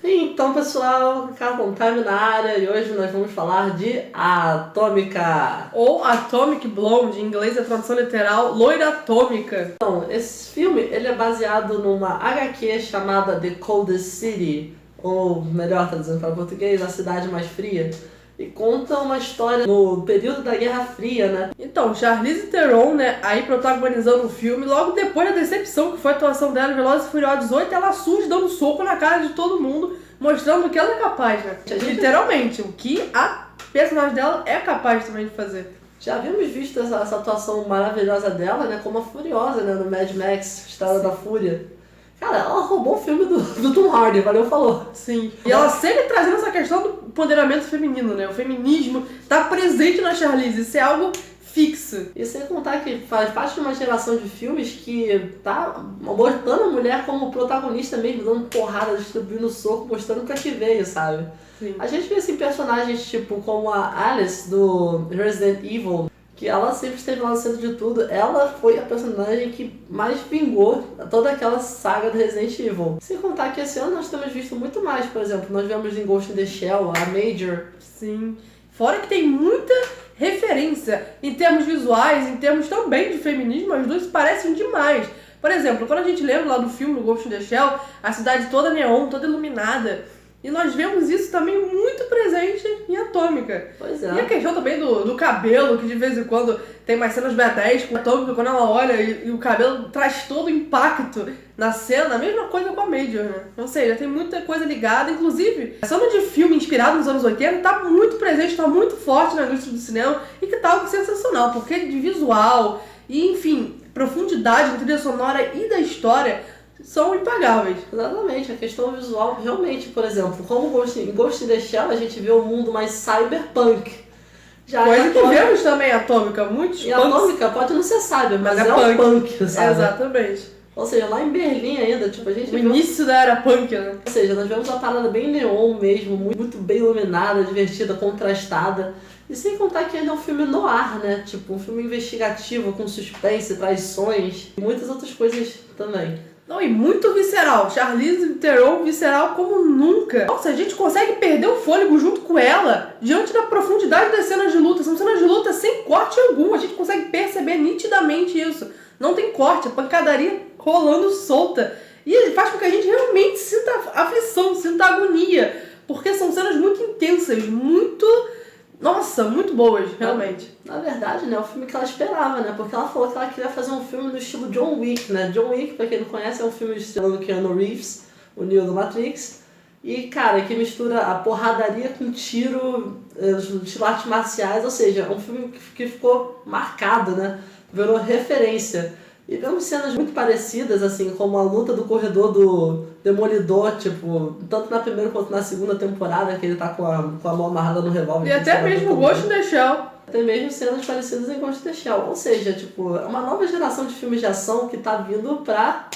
Então, pessoal, Carbon Time na área e hoje nós vamos falar de Atômica. Ou Atomic Blonde, em inglês a tradução literal, loira atômica. Então, esse filme ele é baseado numa HQ chamada The Coldest City, ou melhor traduzindo para português, A Cidade Mais Fria. E conta uma história no período da Guerra Fria, né? Então, Charlize Theron, né, aí protagonizando o filme, logo depois da decepção que foi a atuação dela em Velozes e Furiosos 8, ela surge dando soco na cara de todo mundo, mostrando o que ela é capaz, né? Literalmente, o que a personagem dela é capaz também de fazer. Já havíamos visto essa atuação maravilhosa dela, né, como a Furiosa, né, no Mad Max, Estrada da Fúria. Cara, ela roubou o filme do Tom Hardy, valeu, falou. Sim. E ela sempre trazendo essa questão do empoderamento feminino, né? O feminismo tá presente na Charlize, isso é algo fixo. E sem contar que faz parte de uma geração de filmes que tá botando a mulher como protagonista mesmo, dando porrada, distribuindo soco, mostrando o que veio, sabe? Sim. A gente vê assim, personagens tipo como a Alice do Resident Evil, que ela sempre esteve lá no centro de tudo. Ela foi a personagem que mais vingou toda aquela saga do Resident Evil. Sem contar que esse ano nós temos visto muito mais, por exemplo, nós vemos em Ghost in the Shell, a Major. Sim. Fora que tem muita referência em termos visuais, em termos também de feminismo, as duas se parecem demais. Por exemplo, quando a gente lembra lá do filme do Ghost in the Shell, a cidade toda neon, toda iluminada. E nós vemos isso também muito presente em Atômica. Pois é. E a questão também do cabelo, que de vez em quando tem mais cenas B10 com a Atômica, quando ela olha e o cabelo traz todo o impacto na cena, a mesma coisa com a Major, né? Ou seja, tem muita coisa ligada, inclusive, a cena de filme inspirado nos anos 80 tá muito presente, tá muito forte na indústria do cinema e que tá algo sensacional, porque de visual e, enfim, profundidade da trilha sonora e da história são impagáveis. Exatamente, a questão visual, realmente, por exemplo, como em Ghost in the Shell a gente vê um mundo mais cyberpunk. Já Coisa que vemos também em Atômica, muitos e a Atômica pode não ser cyber, mas é um punk, sabe? Exatamente. Ou seja, lá em Berlim ainda, tipo, a gente O início da era punk, né? Ou seja, nós vemos uma parada bem neon mesmo, muito bem iluminada, divertida, contrastada. E sem contar que ainda é um filme noir, né? Tipo, um filme investigativo, com suspense, traições e muitas outras coisas também. Não, e muito visceral. Charlize Theron visceral como nunca. Nossa, a gente consegue perder o fôlego junto com ela diante da profundidade das cenas de luta. São cenas de luta sem corte algum. A gente consegue perceber nitidamente isso. Não tem corte, a pancadaria rolando solta. E faz com que a gente realmente sinta aflição, sinta agonia. Porque são cenas muito intensas, muito... Nossa, muito boas, realmente. Na verdade, né, é o filme que ela esperava, né? Porque ela falou que ela queria fazer um filme no estilo John Wick, né? John Wick, pra quem não conhece, é um filme estrelando Keanu Reeves, o Neo do Matrix. E, cara, que mistura a porradaria com tiro, estilo artes marciais, ou seja, é um filme que ficou marcado, né? Virou referência. E vemos cenas muito parecidas, assim, como a luta do corredor do Demolidor, tipo, tanto na primeira quanto na segunda temporada, que ele tá com a mão amarrada no revólver. E até mesmo o Ghost in the Shell. Até mesmo cenas parecidas em Ghost in the Shell. Ou seja, tipo, é uma nova geração de filmes de ação que tá vindo pra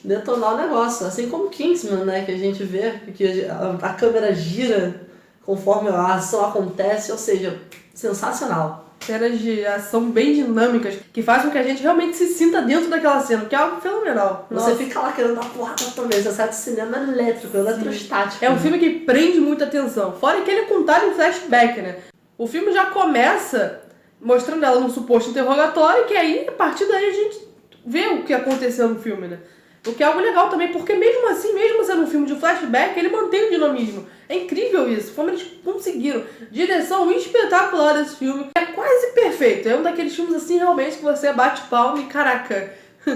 detonar o negócio. Assim como Kingsman, né, que a gente vê, que a câmera gira conforme a ação acontece, ou seja, sensacional. Cenas de ação bem dinâmicas, que fazem com que a gente realmente se sinta dentro daquela cena, que é algo fenomenal. Você fica lá querendo dar porrada também, você sai do cinema elétrico, eletrostático. É um filme que prende muita atenção. Fora que ele é contado em flashback, né? O filme já começa mostrando ela num suposto interrogatório, que aí, a partir daí, a gente vê o que aconteceu no filme, né? O que é algo legal também, porque mesmo assim, mesmo sendo um filme de flashback, ele mantém o dinamismo. É incrível isso, como eles conseguiram. Direção espetacular desse filme. É quase perfeito, é um daqueles filmes assim, realmente, que você bate palma e caraca,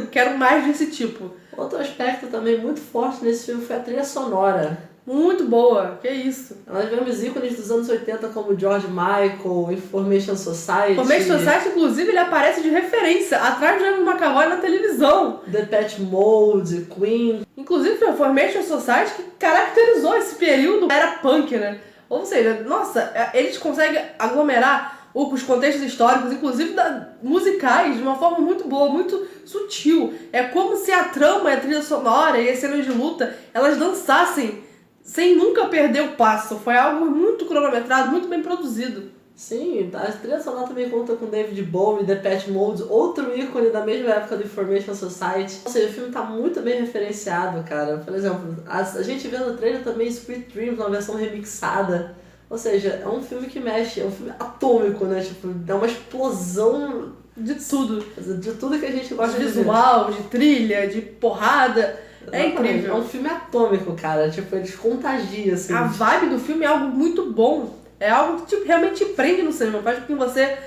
quero mais desse tipo. Outro aspecto também muito forte nesse filme foi a trilha sonora. Muito boa, que isso. Nós vemos ícones dos anos 80 como George Michael, Information Society. Information Society, inclusive, ele aparece de referência atrás do James McAvoy na televisão. Depeche Mode, Queen. Inclusive foi a Information Society que caracterizou esse período. Era punk, né? Ou seja, nossa, eles conseguem aglomerar os contextos históricos, inclusive musicais, de uma forma muito boa, muito sutil. É como se a trama, a trilha sonora e as cenas de luta, elas dançassem sem nunca perder o passo. Foi algo muito cronometrado, muito bem produzido. Sim, a trilha sonora também conta com David Bowie, Depeche Mode, outro ícone da mesma época do Information Society. Ou seja, o filme tá muito bem referenciado, cara. Por exemplo, a gente vê no trailer também Sweet Dreams, uma versão remixada. Ou seja, é um filme que mexe, é um filme atômico, né? Tipo, dá uma explosão De tudo. de tudo que a gente gosta De de ver. visual, de trilha, de porrada. É Exatamente. incrível. É um filme atômico, cara. Tipo, eles contagiam, assim. A vibe do filme é algo muito bom. É algo que tipo, realmente te prende no cinema. Faz com que você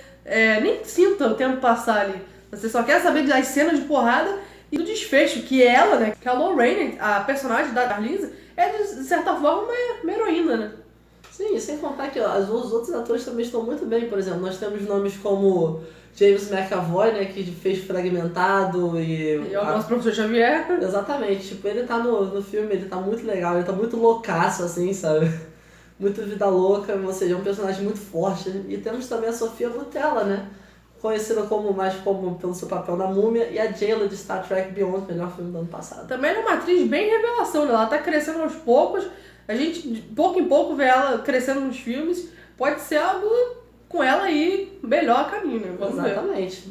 nem sinta o tempo passar ali. Você só quer saber das cenas de porrada e do desfecho. Que ela, né? Que a Lorraine, a personagem da Darlisa, é de certa forma uma heroína, né? Sim, sem contar que ó, os outros atores também estão muito bem. Por exemplo, nós temos nomes como James McAvoy, né? Que fez Fragmentado E é o nosso professor Xavier. Exatamente. Tipo, ele tá no filme, ele tá muito legal. Ele tá muito loucaço, assim, sabe? Muito vida louca, ou seja, é um personagem muito forte. E temos também a Sofia Boutella, né? Conhecida mais como pelo seu papel na Múmia, e a Jayla de Star Trek Beyond, melhor filme do ano passado. Também é uma atriz bem revelação, né? Ela tá crescendo aos poucos. A gente, de pouco em pouco, vê ela crescendo nos filmes. Pode ser algo com ela aí melhor a caminho, né? Vamos ver. Exatamente.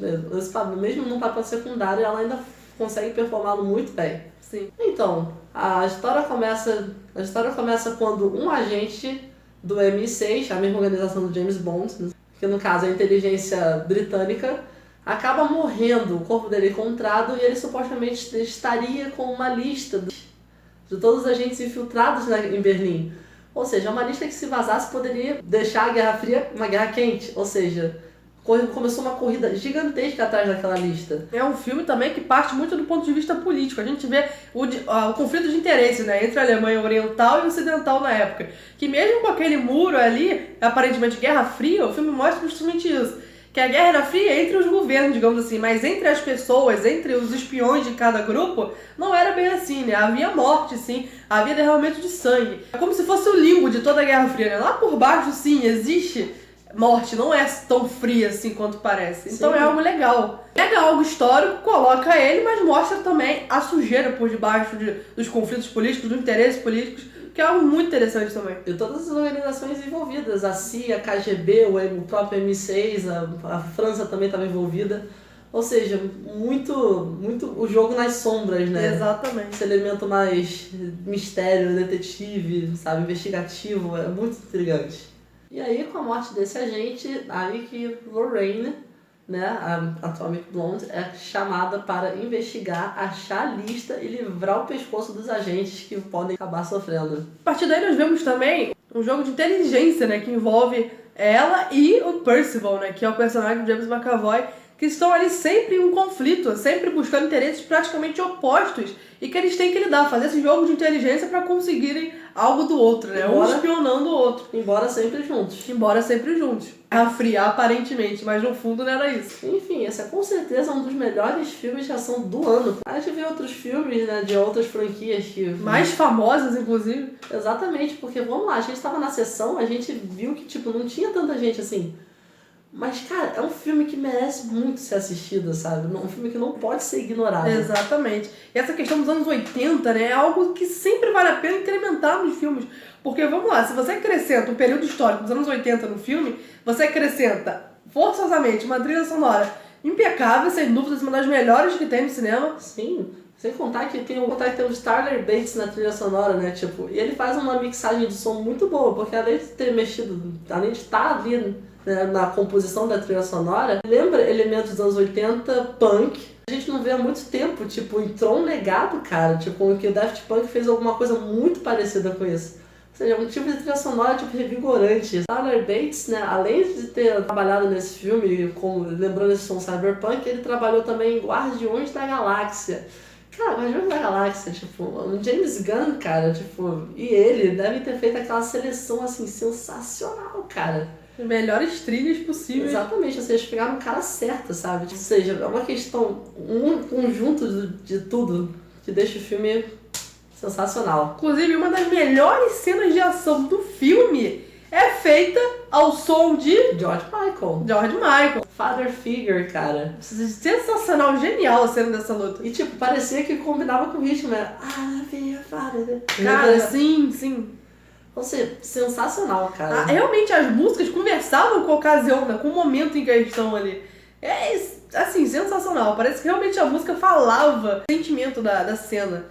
Mesmo num papel secundário, ela ainda consegue performá-lo muito bem. Sim. Então, a história começa quando um agente do MI6, a mesma organização do James Bond, que no caso é a inteligência britânica, acaba morrendo, o corpo dele é encontrado e ele supostamente estaria com uma lista de todos os agentes infiltrados em Berlim. Ou seja, uma lista que se vazasse poderia deixar a Guerra Fria uma guerra quente. Ou seja, começou uma corrida gigantesca atrás daquela lista. É um filme também que parte muito do ponto de vista político. A gente vê o conflito de interesse, né, entre a Alemanha Oriental e Ocidental na época. Que mesmo com aquele muro ali, aparentemente Guerra Fria, o filme mostra justamente isso. Que a Guerra era fria entre os governos, digamos assim, mas entre as pessoas, entre os espiões de cada grupo, não era bem assim, né? Havia morte, sim, havia derramamento de sangue. É como se fosse o limbo de toda a Guerra Fria, né? Lá por baixo, sim, existe morte, não é tão fria assim quanto parece. Então Sim. é algo legal. Pega algo histórico, coloca ele, mas mostra também a sujeira por debaixo dos conflitos políticos, dos interesses políticos, que é algo muito interessante também. E todas as organizações envolvidas, a CIA, a KGB, o próprio M6, a França também estava envolvida. Ou seja, muito o jogo nas sombras, né? Exatamente. Esse elemento mais mistério, detetive, sabe, investigativo, é muito intrigante. E aí, com a morte desse agente, aí que Lorraine, né, a Atomic Blonde, é chamada para investigar, achar a lista e livrar o pescoço dos agentes que podem acabar sofrendo. A partir daí nós vemos também um jogo de inteligência, né, que envolve ela e o Percival, né, que é o personagem do James McAvoy, que estão ali sempre em um conflito, sempre buscando interesses praticamente opostos e que eles têm que lidar, fazer esse jogo de inteligência para conseguirem algo do outro, né? Um espionando o outro. Embora sempre juntos. Embora sempre juntos. A fria, aparentemente, mas no fundo não era isso. Enfim, esse é com certeza um dos melhores filmes de ação do ano. A gente vê outros filmes, né, de outras franquias que... Mais famosas, inclusive. Exatamente, porque vamos lá, a gente tava na sessão, a gente viu que, tipo, não tinha tanta gente assim. Mas, cara, é um filme que merece muito ser assistido, sabe? Um filme que não pode ser ignorado. Exatamente. E essa questão dos anos 80, né, é algo que sempre vale a pena incrementar nos filmes. Porque, vamos lá, se você acrescenta um período histórico dos anos 80 no filme, você acrescenta, forçosamente, uma trilha sonora impecável, sem dúvidas, uma das melhores que tem no cinema. Sim, sem contar que tem o Starler Bates na trilha sonora, né? Tipo, e ele faz uma mixagem de som muito boa, porque além de ter mexido, além de estar ali, né, na composição da trilha sonora, lembra elementos dos anos 80, punk. A gente não vê há muito tempo, tipo, entrou um legado, cara, tipo, que o Daft Punk fez alguma coisa muito parecida com isso. Ou seja, um tipo de trilha sonora, tipo, revigorante. Tyler Bates, né, além de ter trabalhado nesse filme, lembrando esse som cyberpunk, ele trabalhou também em Guardiões da Galáxia. Cara, Guardiões da Galáxia, tipo, o James Gunn, cara, tipo, e ele devem ter feito aquela seleção, assim, sensacional, cara. As melhores trilhas possíveis. Exatamente, ou seja, pegaram o cara certo, sabe? Ou seja, é uma questão, um conjunto de tudo que deixa o filme sensacional. Inclusive, uma das melhores cenas de ação do filme é feita ao som de George Michael. George Michael. Father Figure, cara. Sensacional, genial a cena dessa luta. E tipo, parecia que combinava com o ritmo, né? Ah, father. Cara, sim, sim. Ou seja, sensacional, cara. Realmente, as músicas conversavam com a ocasião, né? Com o momento em questão ali. É, assim, sensacional. Parece que realmente a música falava o sentimento da cena.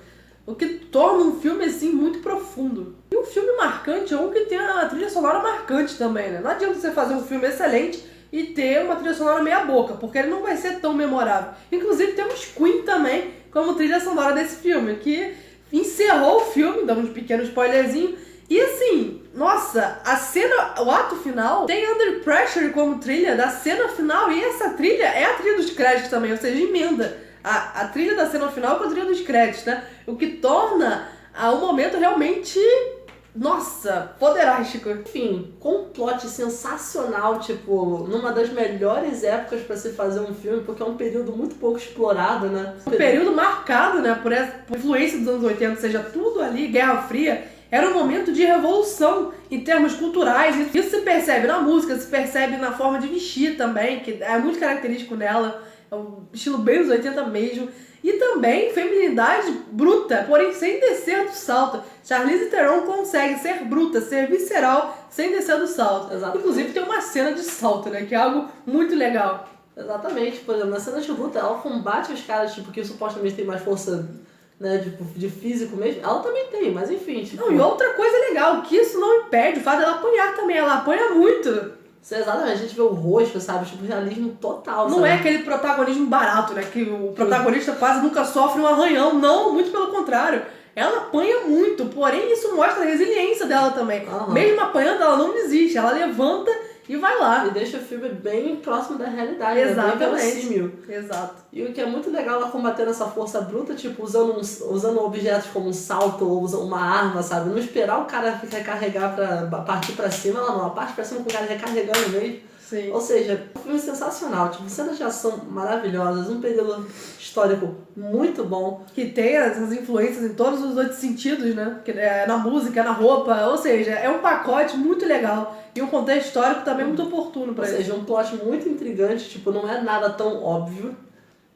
O que torna um filme, assim, muito profundo. E um filme marcante é um que tem a trilha sonora marcante também, né? Não adianta você fazer um filme excelente e ter uma trilha sonora meia boca, porque ele não vai ser tão memorável. Inclusive, temos Queen também como trilha sonora desse filme, que encerrou o filme, dando um pequeno spoilerzinho. E assim, nossa, a cena, o ato final tem Under Pressure como trilha da cena final, e essa trilha é a trilha dos créditos também, ou seja, emenda a trilha da cena final com a trilha dos créditos, né? O que torna o momento realmente, nossa, poderástico. Enfim, com um plot sensacional, tipo, numa das melhores épocas pra se fazer um filme, porque é um período muito pouco explorado, né? Um período marcado, né, por influência dos anos 80, ou seja, tudo ali, Guerra Fria, era um momento de revolução em termos culturais. Isso se percebe na música, se percebe na forma de vestir também, que é muito característico nela. É um estilo bem dos 80 mesmo. E também feminilidade bruta, porém sem descer do salto. Charlize Theron consegue ser bruta, ser visceral, sem descer do salto. Exatamente. Inclusive tem uma cena de salto, né, que é algo muito legal. Exatamente, por exemplo, na cena de luta, ela combate os caras, tipo, que supostamente tem mais força, né, de físico mesmo. Ela também tem, mas enfim, tipo... Não, e outra coisa legal, que isso não impede o fato dela apanhar também, ela apanha muito. Exatamente, a gente vê o rosto, sabe, tipo, realismo total, Não sabe? é aquele protagonismo barato, né, que o protagonista quase nunca sofre um arranhão, não, muito pelo contrário. Ela apanha muito, porém isso mostra a resiliência dela também. Uhum. Mesmo apanhando, ela não desiste, ela levanta e vai lá. E deixa o filme bem próximo da realidade, Exatamente. Né? Bem verossímil. Exato. E o que é muito legal ela combatendo essa força bruta, tipo, usando objetos como um salto ou usando uma arma, sabe? Não esperar o cara recarregar pra partir pra cima, ela não. Ela parte pra cima com o cara recarregando mesmo. Sim. Ou seja, um filme sensacional, tipo, cenas de ação maravilhosas, um período histórico muito bom. Que tem essas influências em todos os outros sentidos, né? Que é na música, na roupa, ou seja, é um pacote muito legal. E um contexto histórico também muito oportuno pra isso. Ou seja, um plot muito intrigante, tipo, não é nada tão óbvio.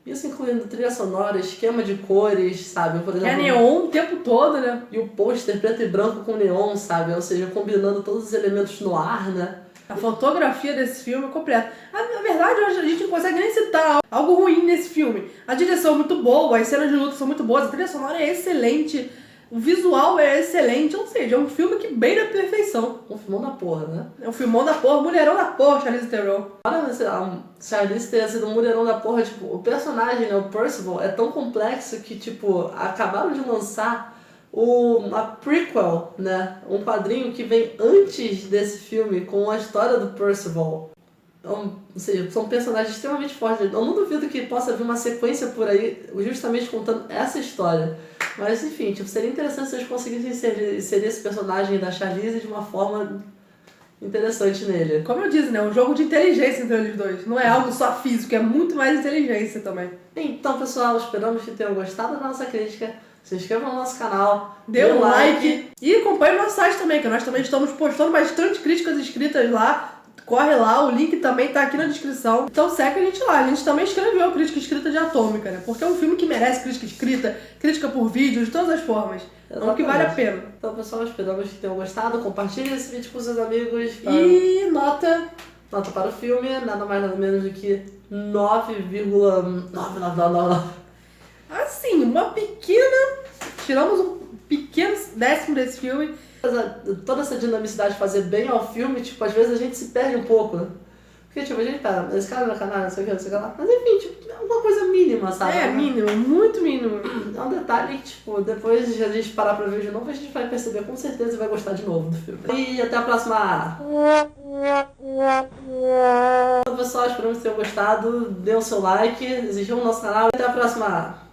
Isso incluindo trilha sonora, esquema de cores, sabe? Por exemplo, é neon o tempo todo, né? E o pôster preto e branco com neon, sabe? Ou seja, combinando todos os elementos no ar, né? A fotografia desse filme é completa. Na verdade, a gente não consegue nem citar algo ruim nesse filme. A direção é muito boa, as cenas de luta são muito boas, a trilha sonora é excelente, o visual é excelente, ou seja, é um filme que beira a perfeição. Um filmão da porra, né? É um filmão da porra, mulherão da porra, Charlize Theron. Olha, a Charlize ter sido um mulherão da porra, tipo, o personagem, né, o Percival, é tão complexo que, tipo, acabaram de lançar a prequel, né? Um quadrinho que vem antes desse filme com a história do Percival. Ou seja, são personagens extremamente fortes. Eu não duvido que possa vir uma sequência por aí, justamente contando essa história. Mas enfim, tipo, seria interessante se eles conseguissem inserir esse personagem da Charlize de uma forma interessante nele. Como eu disse, né? Um jogo de inteligência entre eles dois. Não é algo só físico, é muito mais inteligência também. Então, pessoal, esperamos que tenham gostado da nossa crítica. Se inscrevam no nosso canal, dê um like e acompanhe o nosso site também, que nós também estamos postando bastante críticas escritas lá. Corre lá, o link também tá aqui na descrição. Então segue a gente lá. A gente também escreveu a crítica escrita de Atômica, né? Porque é um filme que merece crítica escrita, crítica por vídeo, de todas as formas. É um que vale a pena. Então, pessoal, esperamos que tenham gostado. Compartilhe esse vídeo com seus amigos. E nota para o filme, nada mais nada menos do que 9,9999. Assim, uma pequena... Tiramos um pequeno décimo desse filme. Toda essa dinamicidade de fazer bem ao filme, tipo, às vezes a gente se perde um pouco, né? Porque, tipo, a gente pera, esse cara no canal, não sei o que, não sei o que lá. Mas enfim, tipo, é uma coisa mínima, sabe? É, mínimo, muito mínimo. É um detalhe que, tipo, depois de a gente parar pra ver de novo, a gente vai perceber com certeza e vai gostar de novo do filme. E até a próxima! Então, pessoal, esperamos que tenham gostado. Dê o seu like, exijam o nosso canal e até a próxima!